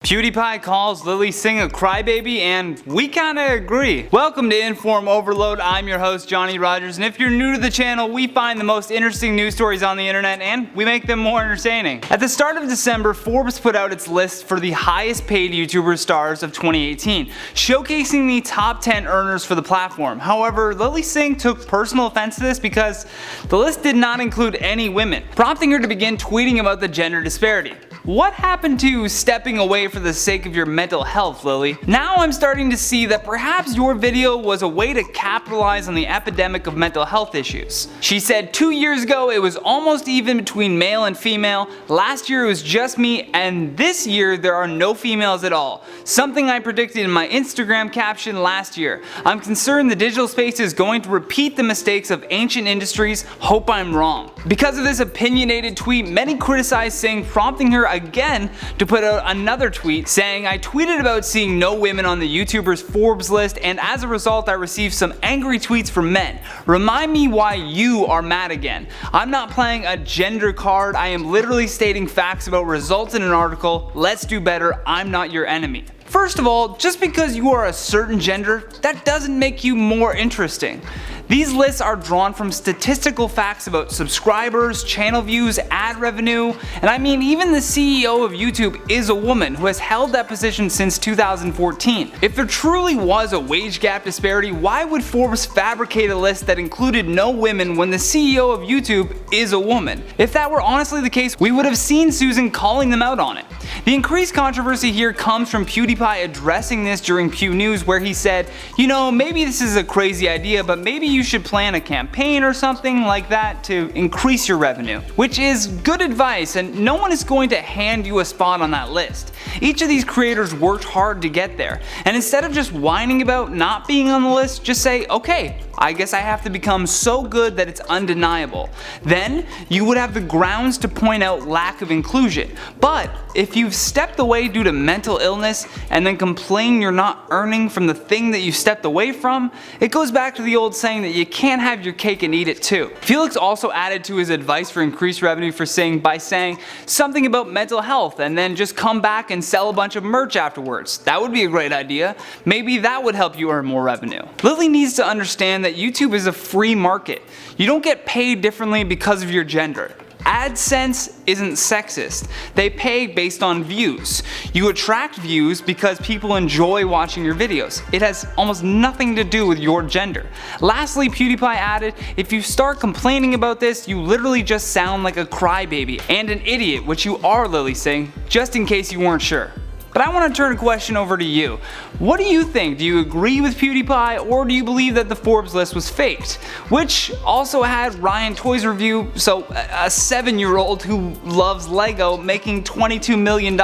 PewDiePie calls Lilly Singh a crybaby, and we kinda agree. Welcome to InformOverload. I'm your host, Johnny Rogers, and if you're new to the channel, we find the most interesting news stories on the internet and we make them more entertaining. At the start of December, Forbes put out its list for the highest paid YouTuber stars of 2018, showcasing the top 10 earners for the platform. However, Lilly Singh took personal offense to this because the list did not include any women, prompting her to begin tweeting about the gender disparity. What happened to stepping away for the sake of your mental health, Lilly? Now I'm starting to see that perhaps your video was a way to capitalize on the epidemic of mental health issues. She said 2 years ago it was almost even between male and female, last year it was just me, and this year there are no females at all. Something I predicted in my Instagram caption last year. I'm concerned the digital space is going to repeat the mistakes of ancient industries, hope I'm wrong. Because of this opinionated tweet, many criticized Singh, prompting her again to put out another tweet saying, I tweeted about seeing no women on the YouTubers Forbes list, and as a result I received some angry tweets from men. Remind me why you are mad again. I'm not playing a gender card, I am literally stating facts about results in an article. Let's do better, I'm not your enemy. First of all, just because you are a certain gender, that doesn't make you more interesting. These lists are drawn from statistical facts about subscribers, channel views, ad revenue, and I mean even the CEO of YouTube is a woman who has held that position since 2014. If there truly was a wage gap disparity, why would Forbes fabricate a list that included no women when the CEO of YouTube is a woman? If that were honestly the case, we would have seen Susan calling them out on it. The increased controversy here comes from PewDiePie addressing this during Pew News, where he said, you know, maybe this is a crazy idea, but maybe you should plan a campaign or something like that to increase your revenue. Which is good advice, and no one is going to hand you a spot on that list. Each of these creators worked hard to get there, and instead of just whining about not being on the list, just say, okay, I guess I have to become so good that it's undeniable. Then you would have the grounds to point out lack of inclusion. But if you've stepped away due to mental illness and then complain you're not earning from the thing that you stepped away from, it goes back to the old saying that you can't have your cake and eat it too. Felix also added to his advice for increased revenue for Singh by saying something about mental health and then just come back and sell a bunch of merch afterwards. That would be a great idea. Maybe that would help you earn more revenue. Lilly needs to understand that YouTube is a free market. You don't get paid differently because of your gender. AdSense isn't sexist. They pay based on views. You attract views because people enjoy watching your videos. It has almost nothing to do with your gender. Lastly, PewDiePie added, if you start complaining about this, you literally just sound like a crybaby and an idiot, which you are, Lilly Singh, just in case you weren't sure. But I want to turn a question over to you. What do you think? Do you agree with PewDiePie, or do you believe that the Forbes list was faked? Which also had Ryan Toy's review, so a 7-year-old who loves Lego making $22 million.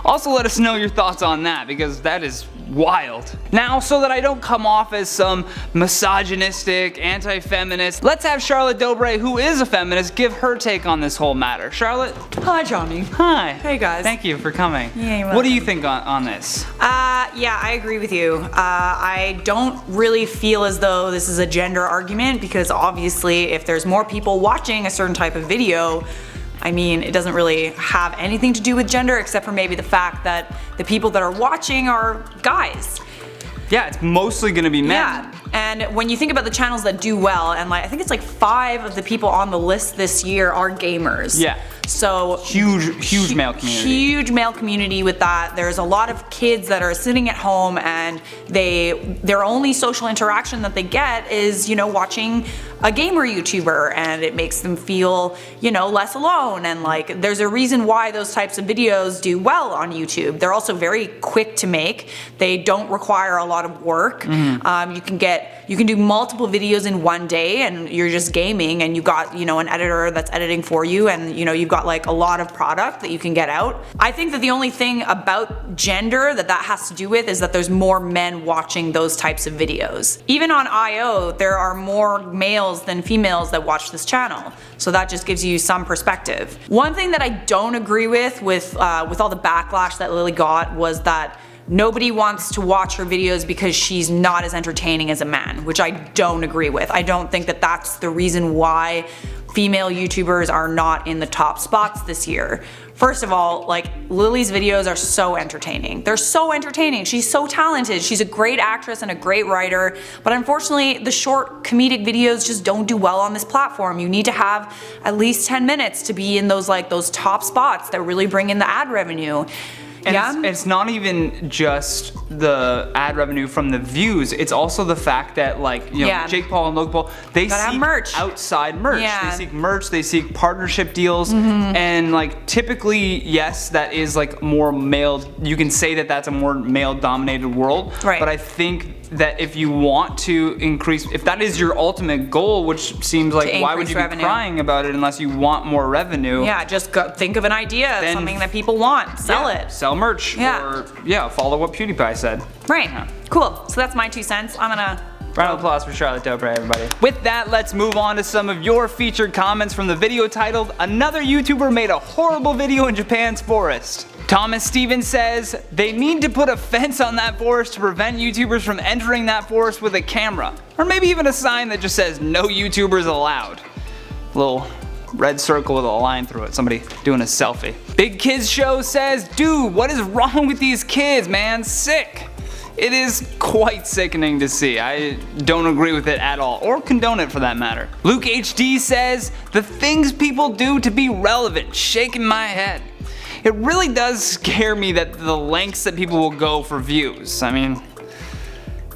Also let us know your thoughts on that, because that is wild. Now, so that I don't come off as some misogynistic, anti-feminist, let's have Charlotte Dobre, who is a feminist, give her take on this whole matter. Charlotte? Hi, Johnny. Hi. Hey, guys. Thank you for coming. Yeah, you're welcome. What do you think on this? Yeah, I agree with you. I don't really feel as though this is a gender argument, because obviously if there's more people watching a certain type of video, I mean, it doesn't really have anything to do with gender, except for maybe the fact that the people that are watching are guys. Yeah, it's mostly gonna be men. Yeah, and when you think about the channels that do well, and like I think it's like 5 of the people on the list this year are gamers. Yeah. So huge male community. Huge male community with that. There's a lot of kids that are sitting at home and their only social interaction that they get is, you know, watching a gamer YouTuber, and it makes them feel, you know, less alone. And like there's a reason why those types of videos do well on YouTube. They're also very quick to make. They don't require a lot of work. You can do multiple videos in one day, and you're just gaming, and you've got, you know, an editor that's editing for you, and you know, you've got like a lot of product that you can get out. I think that the only thing about gender that has to do with is that there's more men watching those types of videos. Even on IO, there are more males than females that watch this channel. So that just gives you some perspective. One thing that I don't agree with all the backlash that Lilly got was that nobody wants to watch her videos because she's not as entertaining as a man, which I don't agree with. I don't think that that's the reason why female YouTubers are not in the top spots this year. First of all, like, Lilly's videos are so entertaining. They're so entertaining. She's so talented. She's a great actress and a great writer, but unfortunately the short comedic videos just don't do well on this platform. You need to have at least 10 minutes to be in those top spots that really bring in the ad revenue. And it's not even just the ad revenue from the views, it's also the fact that, like, you know, Jake Paul and Logan Paul, they seek merch. outside merch. Yeah. They seek merch, they seek partnership deals, and like typically, yes, that is like more male, you can say that that's a more male dominated world, right. But I think that if you want to increase, if that is your ultimate goal, which seems like, why would you be crying about it unless you want more revenue? Yeah, just think of an idea, something that people want, sell it. Sell merch, or follow what PewDiePie said. Right, cool, so that's my 2 cents. I'm gonna round of applause for Charlotte Dobre, everybody. With that, let's move on to some of your featured comments from the video titled, "Another YouTuber made a horrible video in Japan's forest." Thomas Stevens says, "They need to put a fence on that forest to prevent YouTubers from entering that forest with a camera. Or maybe even a sign that just says, no YouTubers allowed." Little red circle with a line through it, somebody doing a selfie. Big Kids Show says, "Dude, what is wrong with these kids, man? Sick." It is quite sickening to see. I don't agree with it at all, or condone it for that matter. Luke HD says, "The things people do to be relevant, shaking my head." It really does scare me that the lengths that people will go for views. I mean,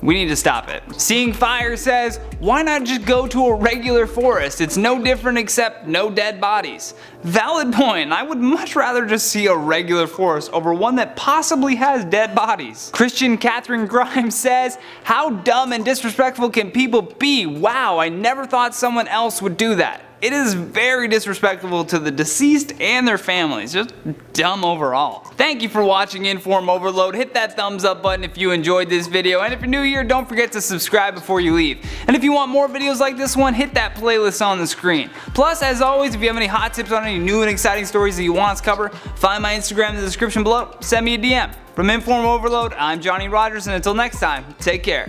we need to stop it. Seeing Fire says, "Why not just go to a regular forest? It's no different except no dead bodies." Valid point. I would much rather just see a regular forest over one that possibly has dead bodies. Christian Catherine Grimes says, "How dumb and disrespectful can people be? Wow, I never thought someone else would do that." It is very disrespectful to the deceased and their families. Just dumb overall. Thank you for watching Inform Overload. Hit that thumbs up button if you enjoyed this video. And if you're new here, don't forget to subscribe before you leave. And if you want more videos like this one, hit that playlist on the screen. Plus, as always, if you have any hot tips on any new and exciting stories that you want us to cover, find my Instagram in the description below. Send me a DM. From Inform Overload, I'm Johnny Rogers, and until next time, take care.